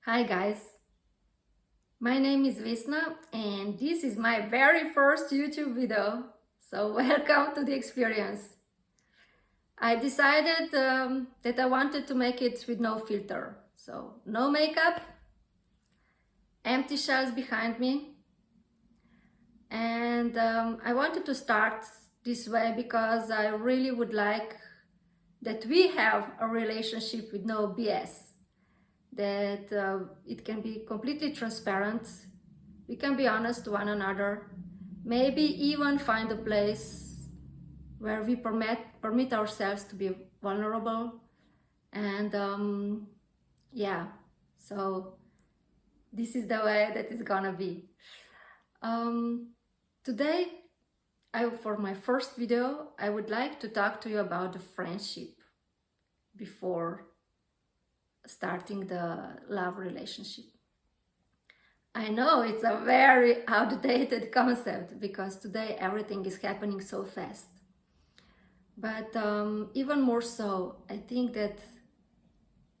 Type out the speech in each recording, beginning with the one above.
Hi guys, my name is Visna and this is my very first YouTube video, so welcome to the experience. I decided that I wanted to make it with no filter, so no makeup, empty shells behind me, and I wanted to start this way because I really would like that we have a relationship with no BS, that it can be completely transparent. We can be honest to one another, maybe even find a place where we permit ourselves to be vulnerable. And yeah, so this is the way that it's gonna be. Today, for my first video, I would like to talk to you about the friendship before starting the love relationship. I know it's a very outdated concept because today everything is happening so fast. But even more so, I think that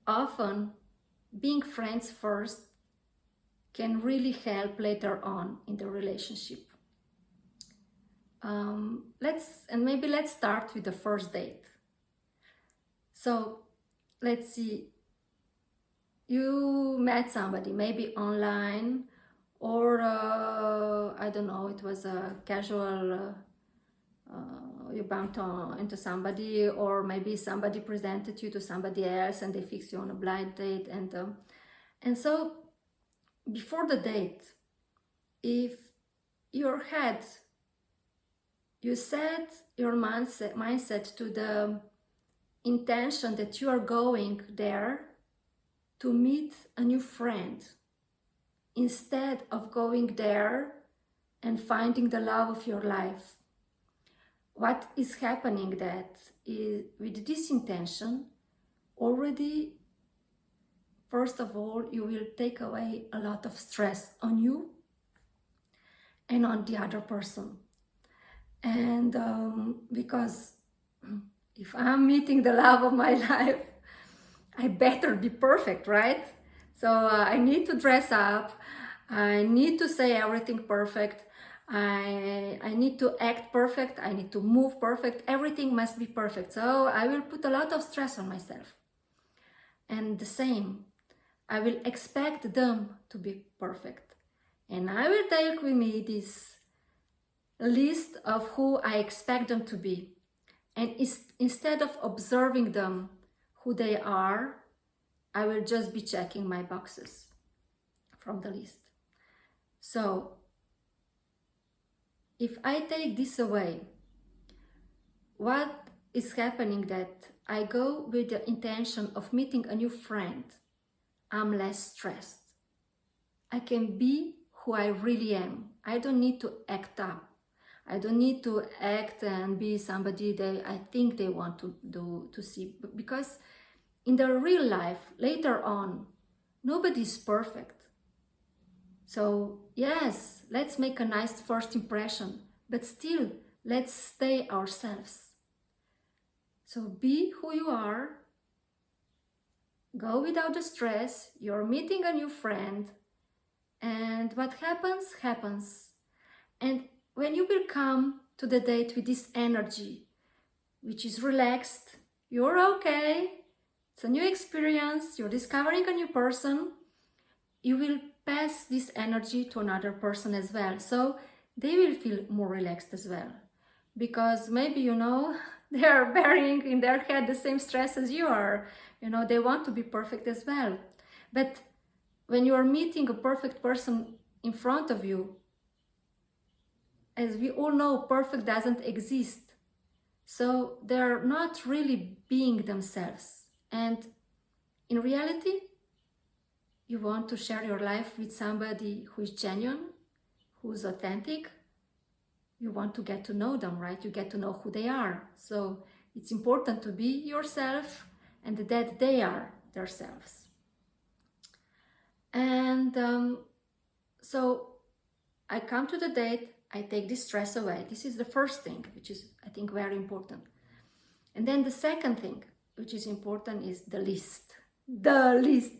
often being friends first can really help later on in the relationship. Let's start with the first date. So let's see, you met somebody, maybe online, or I don't know, it was a casual, you bumped into somebody, or maybe somebody presented you to somebody else and they fixed you on a blind date. And so before the date, if you set your mindset to the intention that you are going there to meet a new friend, instead of going there and finding the love of your life. What is happening that is, with this intention, already, first of all, you will take away a lot of stress on you and on the other person. And because if I'm meeting the love of my life, I better be perfect, right? So I need to dress up, I need to say everything perfect, I need to act perfect, I need to move perfect, everything must be perfect. So I will put a lot of stress on myself. And the same, I will expect them to be perfect. And I will take with me this list of who I expect them to be. And instead of observing them, who they are, I will just be checking my boxes from the list. So if I take this away, what is happening that I go with the intention of meeting a new friend, I'm less stressed. I can be who I really am. I don't need to act up. I don't need to act and be somebody that I think they want to see, because in the real life, later on, nobody's perfect. So yes, let's make a nice first impression, but still, let's stay ourselves. So be who you are, go without the stress, you're meeting a new friend, and what happens, happens. And when you will come to the date with this energy, which is relaxed, you're okay, it's a new experience, you're discovering a new person, you will pass this energy to another person as well. So they will feel more relaxed as well. Because maybe, they are bearing in their head the same stress as you are. They want to be perfect as well. But when you are meeting a perfect person in front of you, as we all know, perfect doesn't exist. So they're not really being themselves. And in reality, you want to share your life with somebody who is genuine, who's authentic. You want to get to know them, right? You get to know who they are. So it's important to be yourself and that they are themselves. And so I come to the date, I take this stress away. This is the first thing, which is, I think, very important. And then the second thing, which is important, is the list. The list.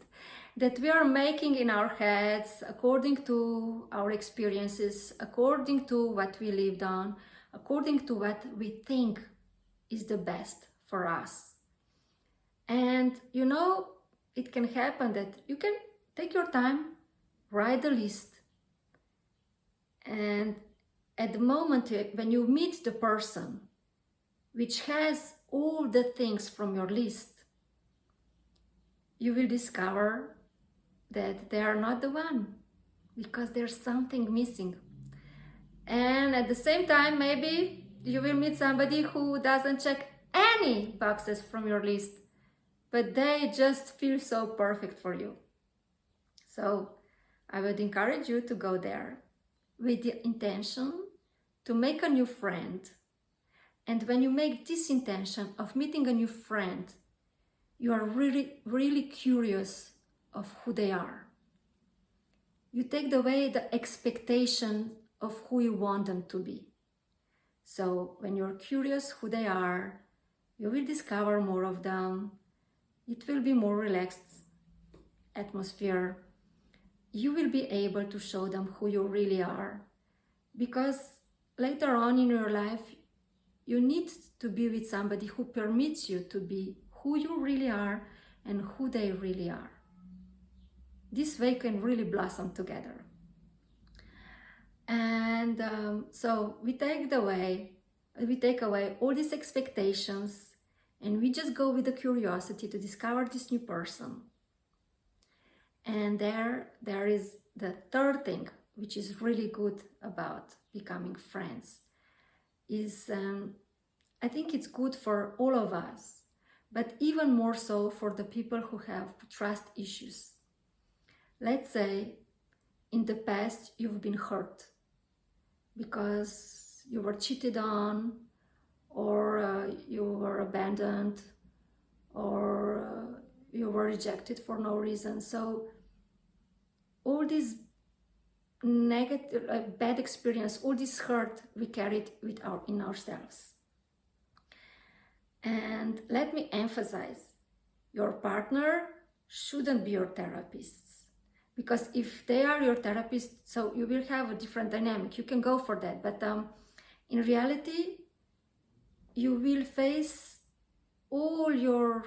that we are making in our heads according to our experiences, according to what we lived on, according to what we think is the best for us. And you know, it can happen that you can take your time, write the list, and at the moment when you meet the person which has all the things from your list, you will discover that they are not the one, because there's something missing. And at the same time, maybe you will meet somebody who doesn't check any boxes from your list, but they just feel so perfect for you. So I would encourage you to go there with the intention to make a new friend. And when you make this intention of meeting a new friend, you are really, really curious of who they are. You take away the expectation of who you want them to be. So when you're curious who they are, you will discover more of them. It will be more relaxed atmosphere. You will be able to show them who you really are, because later on in your life, you need to be with somebody who permits you to be who you really are and who they really are. This way can really blossom together. And so we take away all these expectations, and we just go with the curiosity to discover this new person. And there is the third thing, which is really good about becoming friends, is I think it's good for all of us, but even more so for the people who have trust issues. Let's say in the past you've been hurt because you were cheated on, or you were abandoned, or you were rejected for no reason. So all these negative, bad experience, all this hurt we carried in ourselves. And let me emphasize, your partner shouldn't be your therapist. Because if they are your therapist, so you will have a different dynamic. You can go for that. But in reality, you will face all your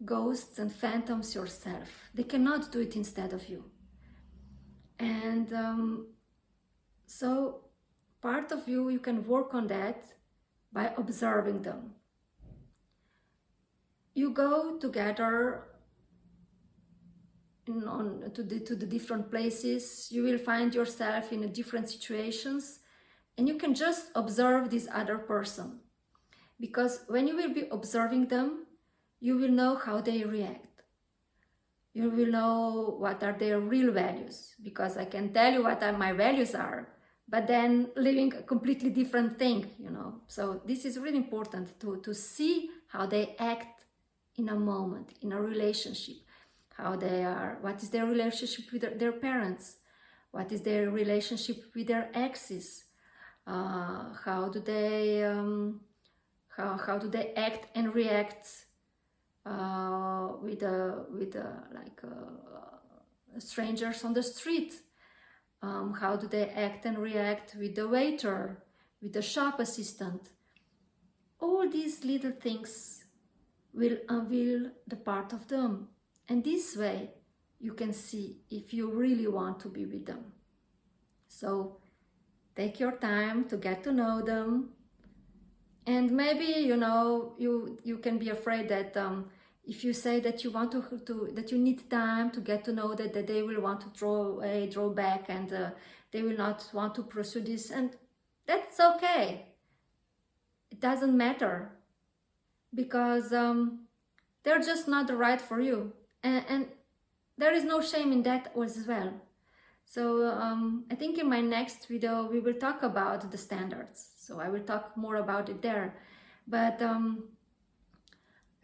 ghosts and phantoms yourself. They cannot do it instead of you. And so part of you can work on that by observing them. You go together to the different places. You will find yourself in different situations, and you can just observe this other person, because when you will be observing them, you will know how they react. You will know what are their real values, because I can tell you what my values are, but then living a completely different thing, you know. So this is really important to see how they act in a moment, in a relationship. How they are, what is their relationship with their parents, what is their relationship with their exes, how do they act and react with strangers on the street, how do they act and react with the waiter, with the shop assistant. All these little things will unveil the part of them. And this way, you can see if you really want to be with them. So take your time to get to know them. And maybe, you know, you can be afraid that if you say that you want that you need time to get to know that they will want to draw back, and they will not want to pursue this. And that's okay. It doesn't matter, because they're just not right for you. And there is no shame in that as well. So I think in my next video we will talk about the standards. So I will talk more about it there. But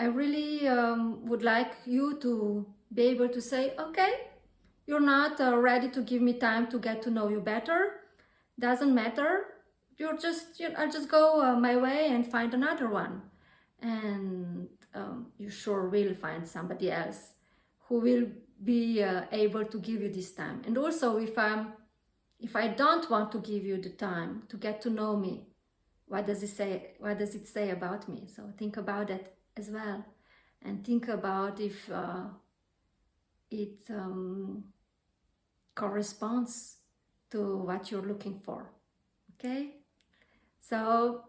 I really would like you to be able to say, okay, you're not ready to give me time to get to know you better. Doesn't matter. I'll just go my way and find another one. And you sure will find somebody else who will be able to give you this time. And also, if I don't want to give you the time to get to know me, what does it say about me? So think about that as well, and think about if it corresponds to what you're looking for. Okay, so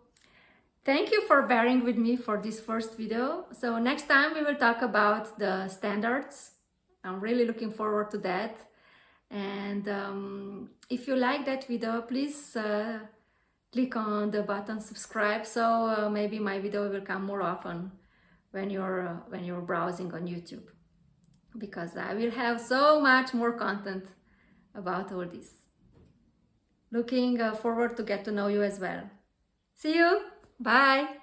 thank you for bearing with me for this first video. So next time we will talk about the standards. I'm really looking forward to that. And if you like that video, please click on the button subscribe, so maybe my video will come more often when you're browsing on YouTube, because I will have so much more content about all this. Looking forward to get to know you as well. See you. Bye.